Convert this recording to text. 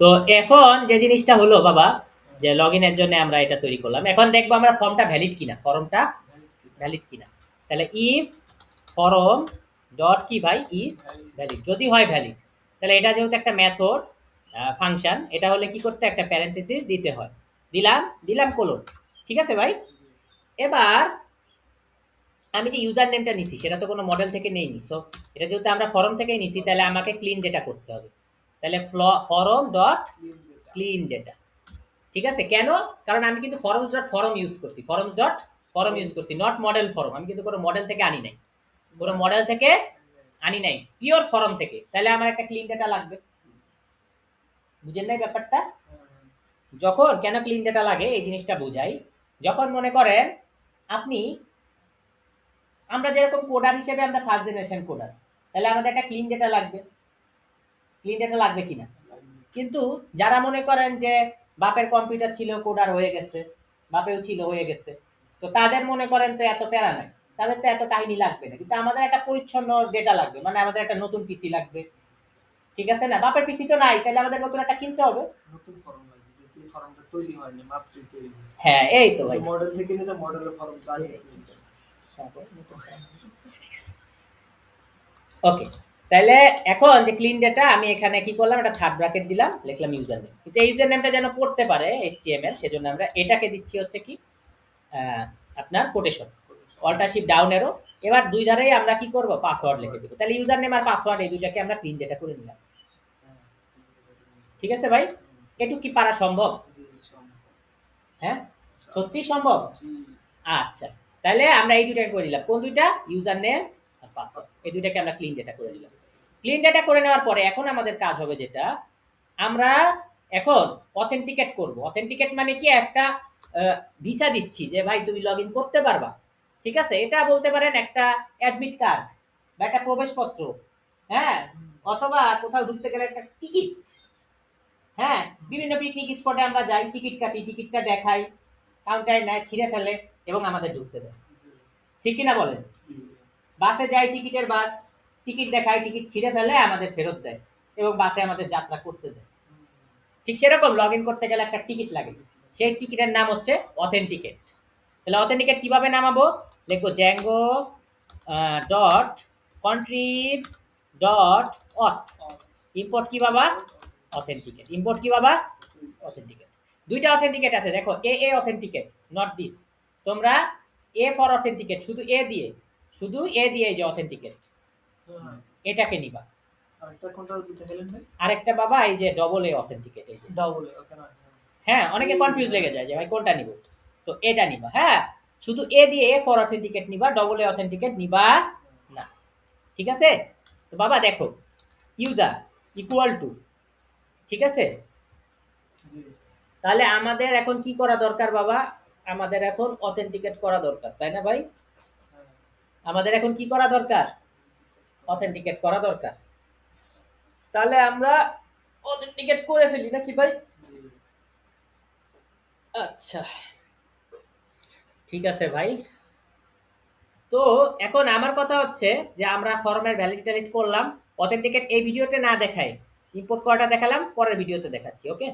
তো এখন যে জিনিসটা হলো বাবা, যে লগইন এর জন্য আমরা এটা তৈরি করলাম। এখন দেখবো আমরা ফর্মটা ভ্যালিড কিনা, ফর্মটা ভ্যালিড কিনা। তাহলে ইফ ফর্ম ডট কি ভাই ইজ ভ্যালিড, যদি হয় ভ্যালিড, তাহলে এটা যেহেতু একটা মেথড ফাংশন, এটা হলে কি করতে একটা প্যারেন্থেসিস দিতে হয়। দিলাম, দিলাম কোলন। ঠিক আছে ভাই? এবার আমি যে ইউজার নেমটা নিছি সেটা তো কোনো মডেল থেকে নেইনি। সো এটা যেহেতু আমরা ফরম থেকেই নিছি, তাহলে আমাকে ক্লিন ডেটা করতে হবে। তাহলে ফরম ডট ক্লিন ডেটা। ঠিক আছে? কেন? কারণ আমি কিন্তু ফরমস ডট ফরম ইউজ করছি, ফরমস ডট ফরম ইউজ করছি, নট মডেল ফরম। আমি কিন্তু কোনো মডেল থেকে আনি নাই, কোনো মডেল থেকে আনি নাই, পিওর ফরম থেকে। তাহলে আমার একটা ক্লিন ডেটা লাগবে। বুঝেন নাই ব্যাপারটা? যখন কেন ক্লিন ডেটা লাগে এই জিনিসটা বোঝাই। যখন মনে করেন আপনি, আমরা যেরকম কোডার হিসেবে আমরা ফার্স্ট জেনারেশন কোডার, তাহলে আমাদের একটা ক্লিন ডেটা লাগবে। ক্লিন ডেটা লাগবে কিনা? কিন্তু যারা মনে করেন যে বাপের কম্পিউটার ছিল, কোডার হয়ে গেছে, বাপেও ছিল হয়ে গেছে, তো তাদের মনে করেন তো এত প্যারা নাই, তাদের তো এত কাহিনী লাগবে না। কিন্তু আমাদের একটা পরিচ্ছন্ন ডেটা লাগবে, মানে আমাদের একটা নতুন পিসি লাগবে। ঠিক আছে না? বাপের পিসি তো নাই, তাহলে আমাদের নতুন একটা কিনতে হবে। নতুন ফর্ম লাগবে, যেহেতু এই ফর্মটা তৈরি হয়নি, মাত্রই তৈরি হয়েছে। হ্যাঁ এই তো ভাই। মডেল থেকে নিতে মডেলের ফর্মটা আগে তৈরি করে। ওকে, তাহলে এখন যে ক্লিন ডেটা আমি এখানে কি করলাম, একটা থার্ড ব্র্যাকেট দিলাম, লিখলাম ইউজার নেম। কিন্তু এই ইউজার নেমটা যেন পড়তে পারে এইচটিএমএল, সেজন্য আমরা এটাকে দিচ্ছি হচ্ছে কি আপনার কোটেশন, অল্টারশিপ ডাউন এরো। এবার দুই ধারেই আমরা কি করব, পাসওয়ার্ড লিখে দেবো। তাহলে ইউজার নেম আর পাসওয়ার্ড এই দুইটাকে আমরা ক্লিন ডেটা করে নিলাম। ঠিক আছে ভাই? এটুকু কি পারা সম্ভব? হ্যাঁ, সত্যি সম্ভব। আচ্ছা, তাহলে আমরা এই দুইটাকে করে দিলাম। কোন দুইটা? ইউজার নেম আর পাসওয়ার্ড, এই দুইটাকে আমরা ক্লিন ডেটা করে দিলাম। ক্লিন ডেটা করে নেওয়ার পরে এখন আমাদের কাজ হবে যেটা, আমরা এখন অথেন্টিকেট করব। অথেন্টিকেট মানে কি, একটা ভিসা দিচ্ছি যে ভাই তুমি লগ ইন করতে পারবা। ঠিক আছে? এটা বলতে পারেন একটা অ্যাডমিট কার্ড বা একটা প্রবেশপত্র, হ্যাঁ, অথবা কোথাও ঢুকতে গেলে একটা টিকিট। হ্যাঁ, বিভিন্ন পিকনিক স্পটে আমরা যাই, টিকিট কাটি, টিকিটটা দেখাই, কাউন্টারে নেয়, ছিঁড়ে ফেলে এবং আমাদের ঢুকতে দেয়। ঠিক কিনা বলেন? বাসে যাই, টিকিটের বাস, টিকিট দেখায়, টিকিট ছিঁড়ে ফেলে, আমাদের ফেরত দেয় এবং বাসে আমাদের যাত্রা করতে দেয়। ঠিক সেরকম লগ ইন করতে গেলে একটা টিকিট লাগে, সেই টিকিটের নাম হচ্ছে অথেন্টিকেট। তাহলে অথেন্টিকেট কিভাবে নামাবো? লিখবো জ্যাঙ্গো ডট কন্ট্রিব ডট অথ, ইম্পোর্ট কি বাবা? অথেন্টিকেট। ইম্পোর্ট কি বাবা? অথেন্টিকেট। দুইটা অথেন্টিকেট আছে দেখো, এ অথেন্টিকেট, নট দিস। তোমরা এ ফর অথেন্টিকেট, শুধু এ দিয়ে, শুধু এ দিয়ে যে অথেন্টিকেট, এটাকে নিবা। আরেকটা কোনটা বলতে গেলেন ভাই? আরেকটা বাবা এই যে ডবল এ অথেন্টিকেট, এই যে ডাবল ওকে না। হ্যাঁ, অনেকে কনফিউজ লেগে যায় যে ভাই কোনটা নিব। তো এটা নিবা, হ্যাঁ, শুধু এ দিয়ে এ ফর অথেন্টিকেট নিবা, ডবল এ অথেন্টিকেট নিবা না। ঠিক আছে? তো বাবা দেখো, ইউজার ইকুয়াল টু, ঠিক আছে? জি। তাহলে আমাদের এখন কি করা দরকার বাবা? আমাদের এখন অথেন্টিকেট করা দরকার, তাই না ভাই? আমাদের এখন কি করা দরকার? অথেন্টিকেট করা দরকার। তাহলে আমরা অথেন্টিকেট করে ফেলি নাকি ভাই? আচ্ছা, ঠিক আছে ভাই। তো এখন আমার কথা হচ্ছে যে আমরা ফর্মের ভ্যালিড ট্যালিড করলাম, অথেন্টিকেট এই ভিডিওতে না দেখাই, ইম্পোর্ট করাটা দেখালাম, পরের ভিডিওতে দেখাচ্ছি। ওকে?